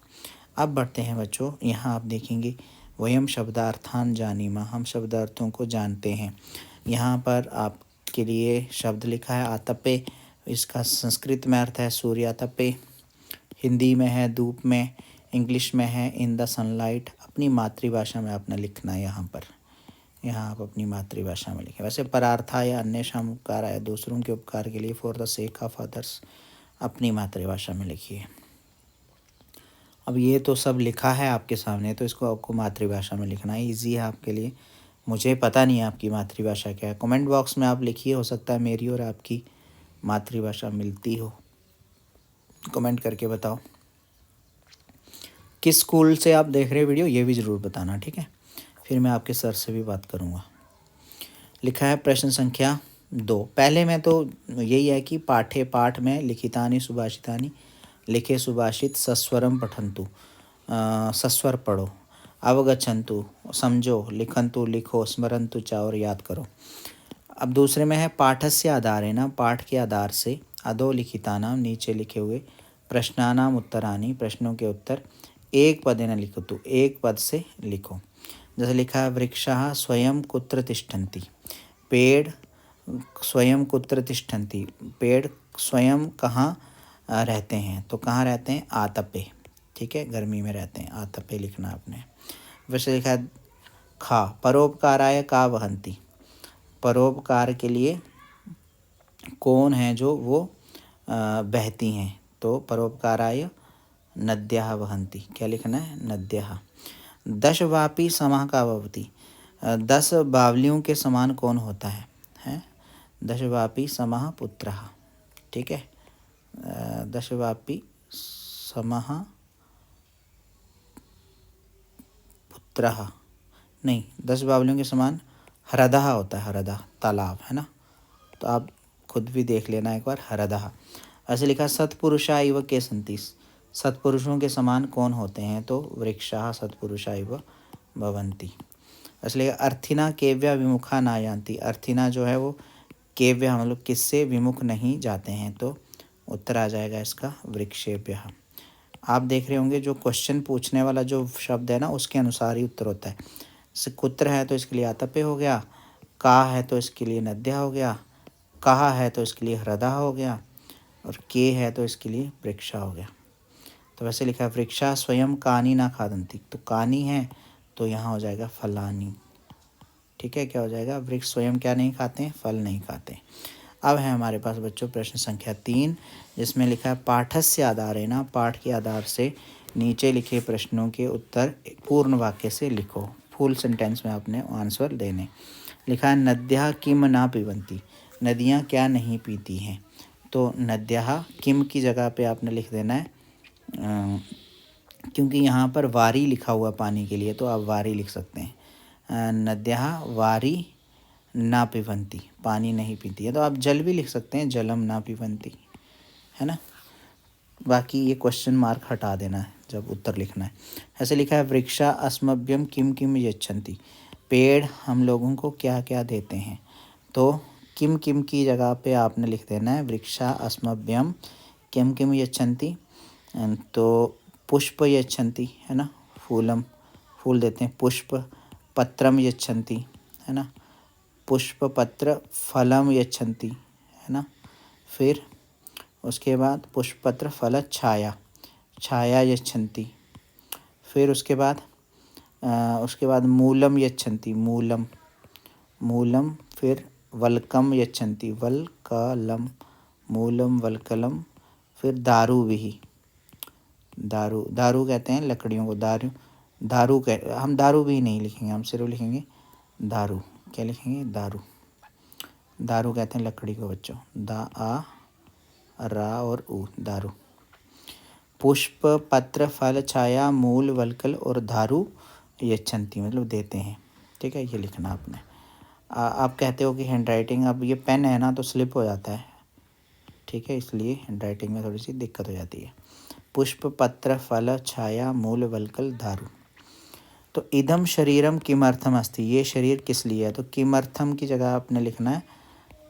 अब बढ़ते हैं बच्चों, यहाँ आप देखेंगे वयम शब्दार्थान जानीमः, हम शब्दार्थों को जानते हैं। यहाँ पर आपके लिए शब्द लिखा है आतपे, इसका संस्कृत में अर्थ है सूर्यातपे, हिंदी में है धूप में, इंग्लिश में है इन द सनलाइट। अपनी मातृभाषा में आपने लिखना है यहाँ पर, यहाँ आप अपनी मातृभाषा में लिखें। वैसे परार्था या अन्येषां उपकाराय, दूसरों के उपकार के लिए, for the sake of others, अपनी मातृभाषा में लिखिए। अब ये तो सब लिखा है आपके सामने, तो इसको आपको मातृभाषा में लिखना है, ईजी है आपके लिए। मुझे पता नहीं है आपकी मातृभाषा क्या है, कमेंट बॉक्स में आप लिखिए, हो सकता है मेरी और आपकी मातृभाषा मिलती हो। कमेंट करके बताओ किस स्कूल से आप देख रहे हो वीडियो, ये भी ज़रूर बताना, ठीक है? फिर मैं आपके सर से भी बात करूँगा। लिखा है प्रश्न संख्या 2। पहले में तो यही है कि पाठे, पाठ में, लिखितानि सुभाषितानि, लिखे सुभाषित, सस्वरम पठन्तु, सस्वर पढ़ो, अवगच्छन्तु समझो, लिखन्तु लिखो, स्मरन्तु च और याद करो। अब दूसरे में है पाठस्य आधारेण, पाठ के आधार से, अधोलिखितानां, नीचे लिखे हुए, प्रश्नानाम उत्तरानि, प्रश्नों के उत्तर, एक पदेन लिखतु, एक पद से लिखो। जैसे लिखा है वृक्षाः स्वयं कुत्र तिष्ठन्ति, पेड़ स्वयं कुत्र तिष्ठन्ति, पेड़ स्वयं कहाँ रहते हैं, तो कहाँ रहते हैं? आतपे, ठीक है, गर्मी में रहते हैं, आतपे लिखना आपने। वैसे लिखा है खा परोपकाराय का वहन्ति, परोपकार के लिए कौन है जो वो बहती हैं, तो परोपकाराय नद्याः वहन्ति, क्या लिखना है? नद्याः। दश वापी समाः का भवति, 10 बावलियों के समान कौन होता है? हैं? दश वापी समाः पुत्रः, ठीक है, 10 वापी समाः पुत्रः नहीं, 10 बावलियों के समान हरदः होता है, हरदः तालाब, है ना, तो आप खुद भी देख लेना एक बार, हरदः। ऐसे लिखा सत्पुरुषा इव के सन्ति, सत्पुरुषों के समान कौन होते हैं, तो वृक्षाः सत्पुरुषा इव भवन्ति। इसलिए अर्थिना केव्या विमुखा न यान्ति, अर्थिना जो है वो केव्या मतलब किससे विमुख नहीं जाते हैं, तो उत्तर आ जाएगा इसका वृक्षेभ्यः। आप देख रहे होंगे जो क्वेश्चन पूछने वाला जो शब्द है ना, उसके अनुसार ही उत्तर होता है। जैसे कुत्र है तो इसके लिए आतपे हो गया, का है तो इसके लिए नद्या हो गया, कहा है तो इसके लिए हृदय हो गया, और के है तो इसके लिए वृक्षा हो गया। तो वैसे लिखा है वृक्षा स्वयं कानी ना खादंती, तो कानी है तो यहाँ हो जाएगा फलानी, ठीक है, क्या हो जाएगा? वृक्ष स्वयं क्या नहीं खाते हैं? फल नहीं खाते। अब है हमारे पास बच्चों प्रश्न संख्या 3, जिसमें लिखा है पाठस्य आधारेण, पाठ के आधार से नीचे लिखे प्रश्नों के उत्तर पूर्ण वाक्य से लिखो, फुल सेंटेंस में आपने आंसर देने। लिखा है नद्याः किम न पिबन्ति, नदियाँ क्या नहीं पीती हैं, तो नद्याः किम की जगह पे आपने लिख देना है, क्योंकि यहाँ पर वारी लिखा हुआ पानी के लिए, तो आप वारी लिख सकते हैं। नद्याः वारी ना पिबन्ति, पानी नहीं पीती है, तो आप जल भी लिख सकते हैं, जलम ना पिबन्ति, है ना। बाकी ये क्वेश्चन मार्क हटा देना है जब उत्तर लिखना है। ऐसे लिखा है वृक्षा अस्मभ्यम किम किम यच्छन्ति, पेड़ हम लोगों को क्या क्या देते हैं। तो किम किम की जगह पे आपने लिख देना है वृक्षा अस्मभ्यम किम किम यच्छन्ति। तो पुष्प यच्छन्ति है ना, फूलम फूल देते हैं, पुष्प पत्रम यच्छन्ति है ना, पुष्प पत्र फलम यच्छन्ति है ना। फिर उसके बाद पुष्पपत्र फल छाया छाया यच्छन्ति। फिर उसके बाद मूलम यच्छन्ति मूलम मूलम। फिर वल्कम यच्छन्ति वल्कलम मूलम वल्कलम। फिर दारू भी दारू दारू कहते हैं लकड़ियों को, दारू दारू कह हम दारू भी नहीं लिखेंगे, हम सिर्फ लिखेंगे दारू। क्या लिखेंगे दारू, दारू कहते हैं लकड़ी को बच्चों, दा आ रा और ऊ दारू। पुष्प पत्र फल छाया मूल वल्कल और दारू यच्छन्ति मतलब देते हैं। ठीक है, ये लिखना आपने। आप कहते हो कि हैंड राइटिंग, अब ये पेन है ना तो स्लिप हो जाता है, ठीक है, इसलिए हैंड राइटिंग में थोड़ी सी दिक्कत हो जाती है। पुष्प पत्र फल छाया मूल वल्कल दारू। तो इदम शरीरम किमर्थम अस्ति, ये शरीर किस लिए है। तो किमर्थम की जगह आपने लिखना है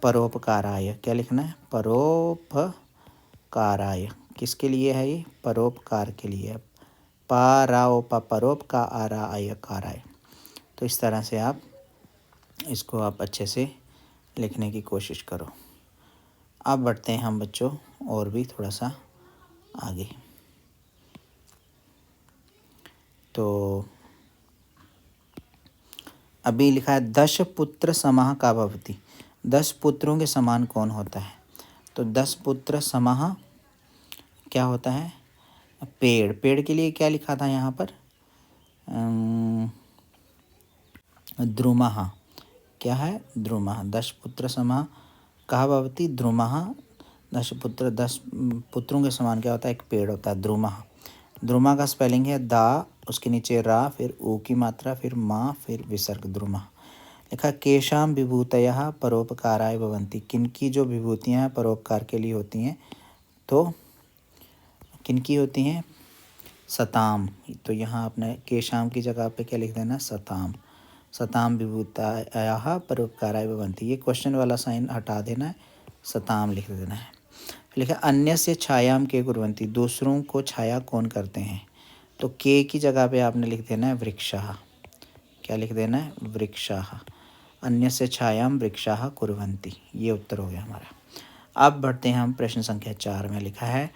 परोपकाराय। क्या लिखना है, परोपकाराय। किसके लिए है ये, परोपकार के लिए। परोपकाराय काराय। तो इस तरह से आप इसको आप अच्छे से लिखने की कोशिश करो। अब बढ़ते हैं हम बच्चों और भी थोड़ा सा आगे। तो अभी लिखा है 10 पुत्र समाह का भवति, 10 पुत्रों के समान कौन होता है। तो 10 पुत्र समाह क्या होता है, पेड़। पेड़ के लिए क्या लिखा था यहाँ पर, द्रुमः। क्या है, द्रुमः। 10 पुत्र समाह कहा भवति द्रुमः। 10 पुत्र, 10 पुत्रों के समान क्या होता है, एक पेड़ होता है द्रुमः। द्रुमा का स्पेलिंग है दा, उसके नीचे रा, फिर ऊ की मात्रा, फिर माँ, फिर विसर्ग, द्रुमा। लिखा केशाम विभूतयः परोपकाराय भवन्ति, किनकी जो विभूतियाँ हैं परोपकार के लिए होती हैं। तो किनकी होती हैं, सताम। तो यहाँ आपने केशाम की जगह पे क्या लिख देना, सताम। सताम विभूतयः परोपकाराय भवन्ति, ये क्वेश्चन वाला साइन हटा देना है, सताम लिख देना है। लिखा अन्य से छायाम के कुर्वन्ति, दूसरों को छाया कौन करते हैं। तो के की जगह पे आपने लिख देना है वृक्षः। क्या लिख देना है, वृक्षः। अन्य से छायाम वृक्षः कुर्वन्ति, ये उत्तर हो गया हमारा। अब बढ़ते हैं हम प्रश्न संख्या 4 में। लिखा है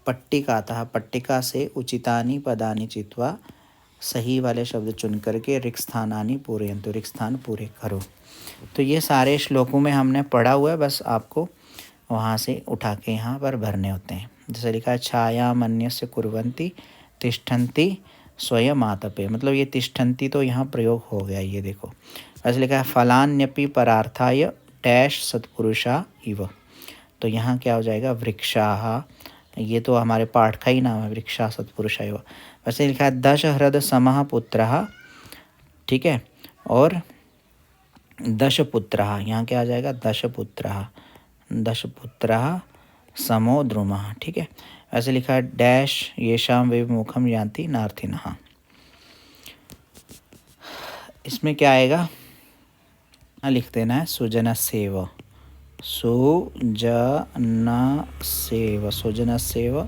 पट्टिकातः, पट्टिका से उचितानि पदानि चित्वा, सही वाले शब्द चुन करके रिक्त स्थानानि पूरयन्तु, रिक्त स्थान पूरे करो। तो ये सारे श्लोकों में हमने पढ़ा हुआ है, बस आपको वहाँ से उठा के यहाँ पर भरने होते हैं। जैसे लिखा है छायाम अन्यस्य कुर्वन्ति तिष्ठन्ति स्वयं आतपे, मतलब ये तिष्ठन्ति तो यहाँ प्रयोग हो गया, ये देखो। ऐसे लिखा है फलान्यपि परार्थाय डैश सत्पुरुषा इव, तो यहाँ क्या हो जाएगा वृक्षाः, ये तो हमारे पाठ का ही नाम है, वृक्षा सत्पुरुषा इव। वैसे लिखा है 10 हृद समः पुत्रः, ठीक है, और 10 पुत्रः, यहाँ क्या आ जाएगा 10 पुत्रः, 10 पुत्रः समो द्रुमः, ठीक है। ऐसे लिखा है डैश येषाम विमुखम यान्ति नार्थिनः, इसमें क्या आएगा, लिख देना है सुजनस्यैव, सुजनस्यैव, सुजनस्यैव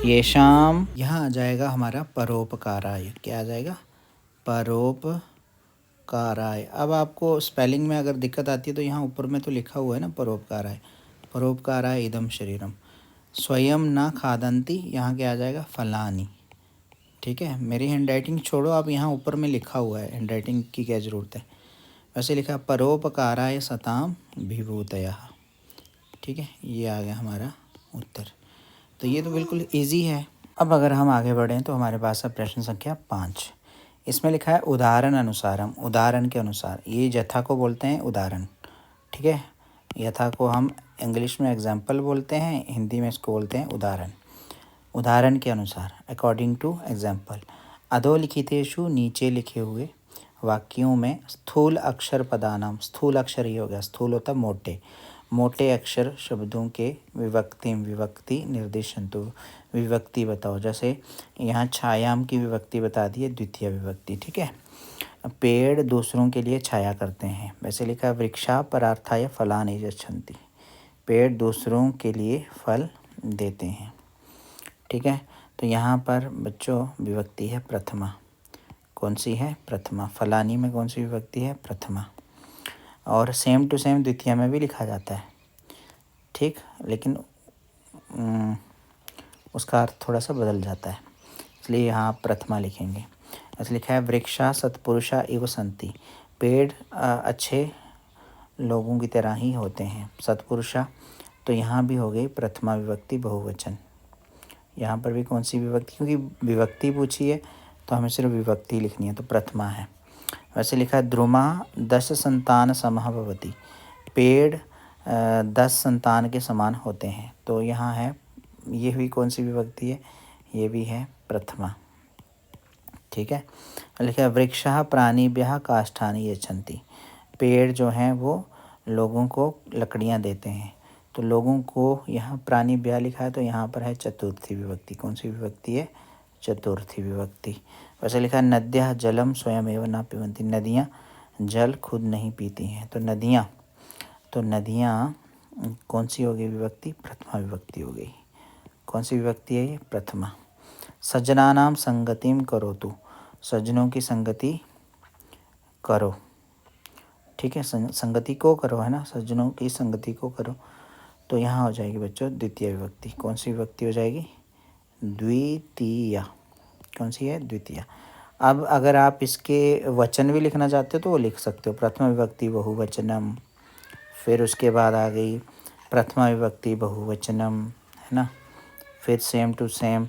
येषाम, यहाँ आ जाएगा हमारा परोपकाराय। क्या आ जाएगा, परोपकाराय। अब आपको स्पेलिंग में अगर दिक्कत आती है तो यहाँ ऊपर में तो लिखा हुआ है ना परोपकाराय, परोपकाराय इदम शरीरम। स्वयं न खादन्ति, यहाँ क्या आ जाएगा फलानी, ठीक है। मेरी हैंड राइटिंग छोड़ो, आप यहाँ ऊपर में लिखा हुआ है, हैंड राइटिंग की क्या ज़रूरत है। वैसे लिखा परोपकाराय सताम विभूतयः, ठीक है, ये आ गया हमारा उत्तर। तो ये तो बिल्कुल इजी है। अब अगर हम आगे बढ़ें तो हमारे पास है प्रश्न संख्या 5। इसमें लिखा है उदाहरण अनुसारम, उदाहरण के अनुसार। ये यथा को बोलते हैं उदाहरण, ठीक है। यथा को हम इंग्लिश में एग्जाम्पल बोलते हैं, हिंदी में इसको बोलते हैं उदाहरण। उदाहरण के अनुसार, अकॉर्डिंग टू एग्जाम्पल। अधोलिखितेषु, नीचे लिखे हुए वाक्यों में स्थूल अक्षर पदानाम, स्थूल अक्षर ही हो गया, स्थूल होता मोटे, मोटे अक्षर शब्दों के विभक्ति निर्देशन्तु, विभक्ति बताओ। जैसे यहाँ छायाम की विभक्ति बता दी है, द्वितीय विभक्ति, ठीक है। पेड़ दूसरों के लिए छाया करते हैं। वैसे लिखा है वृक्षा परार्थाय फलानि यच्छन्ति, पेड़ दूसरों के लिए फल देते हैं। ठीक है, तो यहाँ पर बच्चों विभक्ति है प्रथमा। कौन सी है? प्रथमा। फलानी में कौन सी विभक्ति है? प्रथमा। और सेम टू सेम द्वितीय में भी लिखा जाता है, ठीक, लेकिन उसका अर्थ थोड़ा सा बदल जाता है, इसलिए यहाँ प्रथमा लिखेंगे। ऐसे लिखा है वृक्षा सत्पुरुषा इव संति, पेड़ अच्छे लोगों की तरह ही होते हैं। सत्पुरुषा, तो यहाँ भी हो गई प्रथमा विभक्ति बहुवचन। यहाँ पर भी कौन सी विभक्ति, क्योंकि विभक्ति पूछी है तो हमें सिर्फ विभक्ति लिखनी है, तो प्रथमा है। वैसे लिखा है द्रुमा 10 संतान समः भवति, पेड़ 10 संतान के समान होते हैं। तो यहाँ है, ये भी कौन सी विभक्ति है? ये भी है प्रथमा। ठीक है, लिखा है वृक्षः प्राणिभ्यः काष्ठानि यच्छन्ति, पेड़ जो हैं वो लोगों को लकड़ियाँ देते हैं। तो लोगों को यहाँ प्राणिभ्यः लिखा है, तो यहाँ पर है चतुर्थी विभक्ति। कौन सी विभक्ति है? चतुर्थी विभक्ति। वैसे लिखा है नद्यः जलम स्वयमेव न पिबन्ति, नदियाँ जल खुद नहीं पीती हैं। तो नदियाँ कौन सी हो गई विभक्ति? प्रथमा विभक्ति हो गई। कौन सी विभक्ति है ये? प्रथमा। सज्जनानां संगतिं करोतु, सज्जनों की संगति करो। ठीक है, संगति को करो, है ना, सज्जनों की संगति को करो। तो यहाँ हो जाएगी बच्चों द्वितीय विभक्ति। कौन सी विभक्ति हो जाएगी? द्वितीय। कौन सी है? द्वितीय। अब अगर आप इसके वचन भी लिखना चाहते हो तो वो लिख सकते हो। प्रथमा विभक्ति बहुवचनम, फिर उसके बाद आ गई प्रथमा विभक्ति बहुवचनम, है ना, फिर सेम टू सेम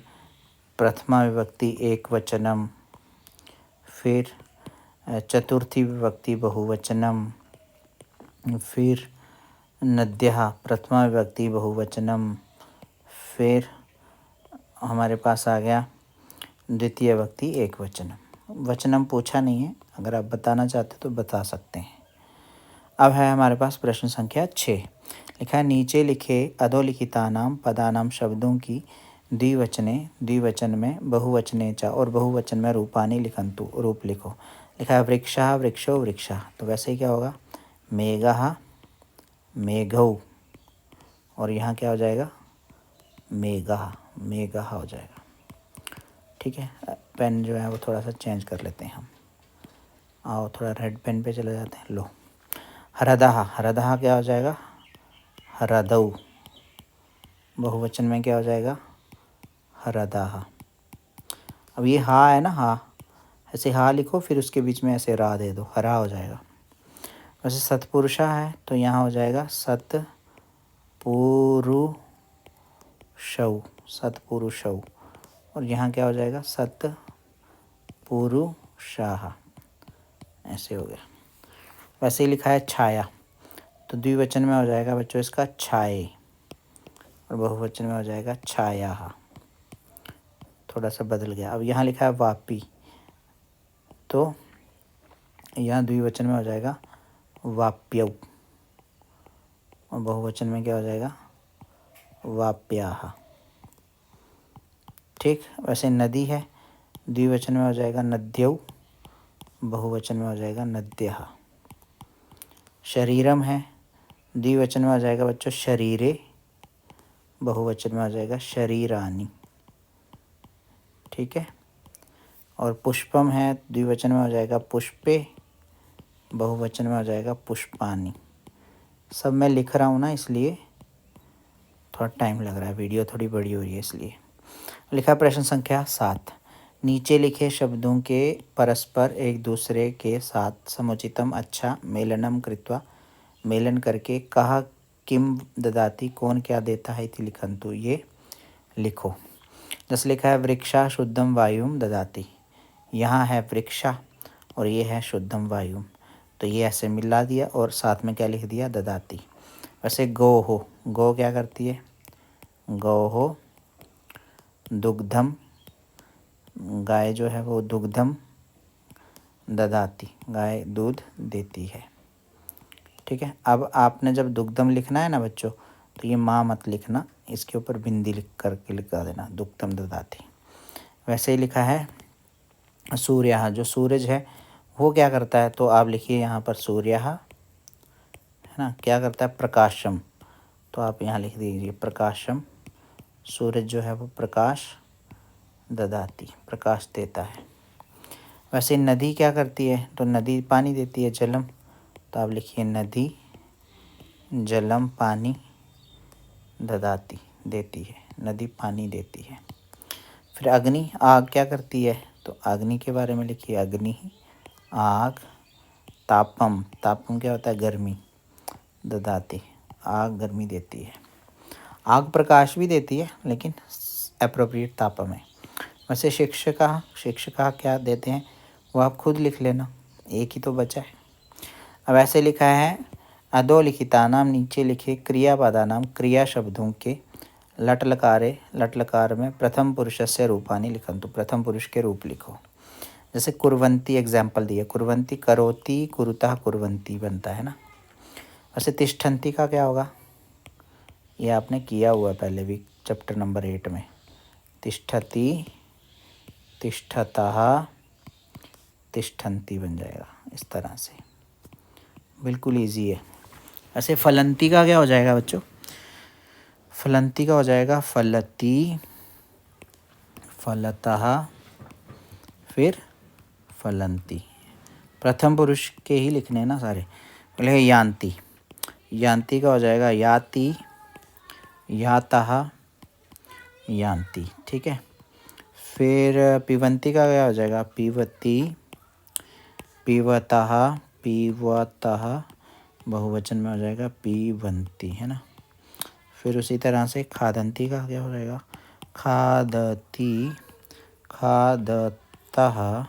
प्रथमा विभक्ति एक वचनम, फिर चतुर्थी विभक्ति बहुवचनम, फिर नद्यः प्रथमा विभक्ति बहुवचनम, फिर हमारे पास आ गया द्वितीय विभक्ति एक वचनम। वचनम पूछा नहीं है, अगर आप बताना चाहते तो बता सकते हैं। अब है हमारे पास प्रश्न संख्या 6। लिखा है नीचे लिखे अधोलिखितानां पदानां शब्दों की द्विवचन में बहुवचने च और बहुवचन में रूपानी लिखन्तु, रूप लिखो। लिखा है वृक्षः वृक्षो वृक्षः, तो वैसे ही क्या होगा? मेघः मेघौ, और यहाँ क्या हो जाएगा? मेघः मेघः हो जाएगा। ठीक है, पेन जो है वो थोड़ा सा चेंज कर लेते हैं हम। आओ थोड़ा रेड पेन पे चले जाते हैं। लो, हरदः हरदः क्या हो जाएगा? हरदौ। बहुवचन में क्या हो जाएगा? हरदः। अब ये हा है ना, हा, ऐसे हा लिखो, फिर उसके बीच में ऐसे रा दे दो, हरा हो जाएगा। वैसे सत्पुरुषा है तो यहाँ हो जाएगा सत्पुरुषौ, सत्पुरुषौ, और यहाँ क्या हो जाएगा? सत्पुरुषाः, ऐसे हो गया। वैसे ही लिखा है छाया, तो द्विवचन में हो जाएगा बच्चों इसका छाये, और बहुवचन में हो जाएगा छायाः। थोड़ा सा बदल गया। अब यहाँ लिखा है वापी, तो यहाँ द्विवचन में हो जाएगा वाप्यौ, और बहुवचन में क्या हो जाएगा? वाप्याः। ठीक, वैसे नदी है, द्विवचन में हो जाएगा नद्यौ, बहुवचन में हो जाएगा नद्यः। शरीरम है, द्विवचन में हो जाएगा बच्चों शरीरे, बहुवचन में हो जाएगा शरीरानि। ठीक है, और पुष्पम है, द्विवचन में हो जाएगा पुष्पे, बहुवचन में हो जाएगा पुष्पानि। सब मैं लिख रहा हूँ ना, इसलिए थोड़ा टाइम लग रहा है, वीडियो थोड़ी बड़ी हो रही है इसलिए। लिखा प्रश्न संख्या 7। नीचे लिखे शब्दों के परस्पर एक दूसरे के साथ समुचितम अच्छा मेलनम कृत्वा, मेलन करके कहा किम ददाति, कौन क्या देता है इति लिखन्तु, ये लिखो। जैसे लिखा है वृक्षा शुद्धम वायुम ददाति, यहाँ है वृक्षा और ये है शुद्धम वायुम, तो ये ऐसे मिला दिया और साथ में क्या लिख दिया? ददाति। वैसे गो हो, गो क्या करती है? गौ हो दुग्धम, गाय जो है वो दुग्धम ददाति, गाय दूध देती है। ठीक है, अब आपने जब दुग्धम लिखना है ना बच्चों, तो ये माँ मत लिखना, इसके ऊपर बिंदी लिख करके लिखा देना, दुग्धम ददाति। वैसे ही लिखा है सूर्य, जो सूरज है वो क्या करता है, तो आप लिखिए यहाँ पर सूर्यः, है ना, क्या करता है, प्रकाशम। तो आप यहाँ लिख दीजिए प्रकाशम, सूरज जो है वो प्रकाश ददाति, प्रकाश देता है। वैसे नदी क्या करती है, तो नदी पानी देती है, जलम। तो आप लिखिए नदी जलम पानी ददाति, देती है, नदी पानी देती है। फिर अग्नि, आग क्या करती है, तो अग्नि के बारे में लिखिए अग्नि आग, तापम, तापम क्या होता है, गर्मी, ददाति, आग गर्मी देती है। आग प्रकाश भी देती है लेकिन एप्रोप्रिएट तापम है। वैसे शिक्षका, शिक्षका क्या देते हैं वो आप खुद लिख लेना, एक ही तो बचा है। अब ऐसे लिखा है अधोलिखितानाम, नीचे लिखे क्रियापदानाम, क्रिया शब्दों के लट लकारे, लट लकार में प्रथम पुरुषस्य रूपानि लिखन्तु, प्रथम पुरुष के रूप लिखो। जैसे कुर्वन्ती एग्जाम्पल दिया, कुर्वन्ती करोति, कुरुतः कुर्वन्ती बनता है ना। वैसे तिष्ठन्ति का क्या होगा, ये आपने किया हुआ है पहले भी चैप्टर नंबर 8 में। तिष्ठति, तिष्ठतः, तिष्ठन्ति बन जाएगा इस तरह से, बिल्कुल इजी है। ऐसे फलंती का क्या हो जाएगा बच्चों, फलंती का हो जाएगा फलती, फलतः, फिर फलंती। प्रथम पुरुष के ही लिखने ना सारे। पहले यान्ति, यान्ति का हो जाएगा याति, यातः, यान्ति, ठीक है। फिर पिबंती का क्या हो जाएगा, पिबती, पिबतः, पिबतः, बहुवचन में हो जाएगा पिबंती, है ना। फिर उसी तरह से खादंती का क्या हो जाएगा, खादती, खादतः,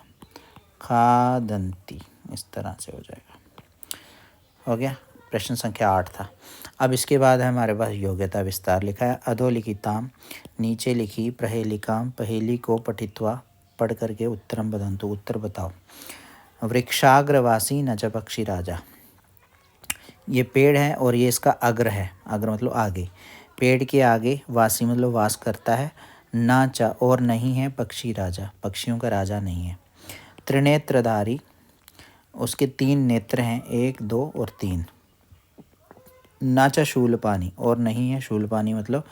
खादंती, इस तरह से हो जाएगा। हो गया, प्रश्न संख्या 8 था। अब इसके बाद है हमारे पास योग्यता विस्तार लिखा है। अधोलिखिताम, नीचे लिखी प्रहेलिकाम, पहेली को पठित्वा, पढ़ करके उत्तरम बदंतु, उत्तर बताओ। वृक्षाग्रवासी न च पक्षी राजा, ये पेड़ है और ये इसका अग्र है, अग्र मतलब आगे, पेड़ के आगे, वासी मतलब वास करता है, ना च और नहीं है, पक्षी राजा, पक्षियों का राजा नहीं है। त्रिनेत्रधारी, उसके 3 नेत्र हैं, 1 2 और 3। नाचा शूलपानी, और नहीं है शूलपानी, मतलब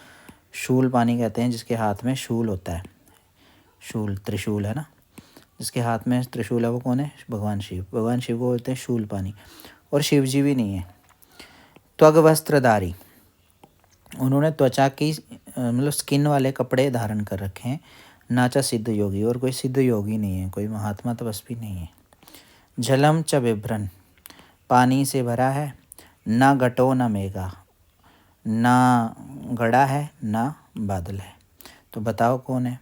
शूलपानी कहते हैं जिसके हाथ में शूल होता है, शूल त्रिशूल है ना, जिसके हाथ में त्रिशूल है वो कौन है, भगवान शिव, भगवान शिव को बोलते हैं शूलपानी। और शिव जी भी नहीं है। त्वग वस्त्रधारी, उन्होंने त्वचा की मतलब स्किन वाले कपड़े धारण कर रखे हैं। नाचा सिद्ध योगी, और कोई सिद्ध योगी नहीं है, कोई महात्मा तपस्वी नहीं है। जलम च बिभ्रन, पानी से भरा है। ना घटो न मेघा, ना घड़ा है ना बादल है। तो बताओ कौन है,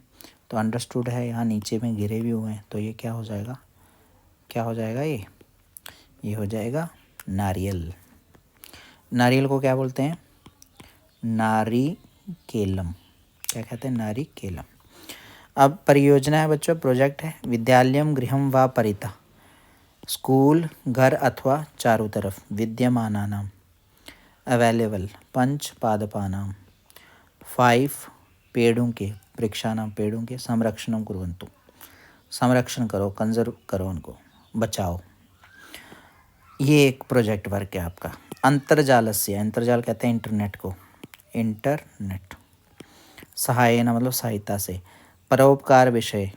तो अंडरस्टूड है, यहाँ नीचे में गिरे भी हुए हैं, तो ये क्या हो जाएगा, क्या हो जाएगा, ये हो जाएगा नारियल। नारियल को क्या बोलते हैं, नारिकेलम, क्या कहते हैं, नारिकेलम। अब परियोजना है बच्चों, प्रोजेक्ट है। विद्यालयम गृहम व परितः, स्कूल घर अथवा चारों तरफ। विद्यमानानाम, अवेलेबल। पंच पादपानाम, 5 पेड़ों के, वृक्षानाम पेड़ों के। संरक्षणम कुर्वन्तु, संरक्षण करो, कंजर्व करो उनको, बचाओ। ये एक प्रोजेक्ट वर्क है आपका। अंतर्जालस्य, अंतर्जाल कहते हैं इंटरनेट को, इंटरनेट। सहायना मतलब सहायता से। परोपकार विषय,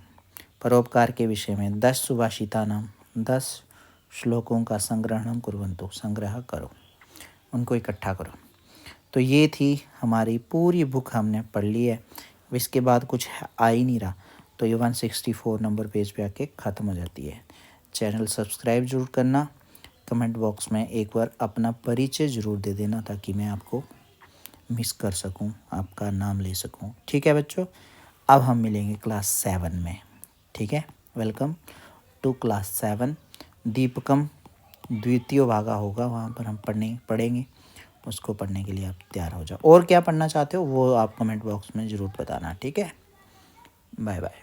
परोपकार के विषय में। 10 सुभाषिता नाम, 10 श्लोकों का संग्रहणम कुर्वन्तु, संग्रह करो, उनको इकट्ठा करो। तो ये थी हमारी पूरी बुक, हमने पढ़ ली है। इसके बाद कुछ आ ही नहीं रहा, तो ये 164 नंबर पेज पे आके ख़त्म हो जाती है। चैनल सब्सक्राइब जरूर करना। कमेंट बॉक्स में एक बार अपना परिचय ज़रूर दे देना, ताकि मैं आपको मिस कर सकूं, आपका नाम ले सकूं। ठीक है बच्चों, अब हम मिलेंगे क्लास 7 में। ठीक है, वेलकम टू क्लास 7। दीपकम द्वितीय भागा होगा, वहाँ पर हम पढ़ेंगे। उसको पढ़ने के लिए आप तैयार हो जाओ। और क्या पढ़ना चाहते हो वो आप कमेंट बॉक्स में ज़रूर बताना। ठीक है, बाय बाय।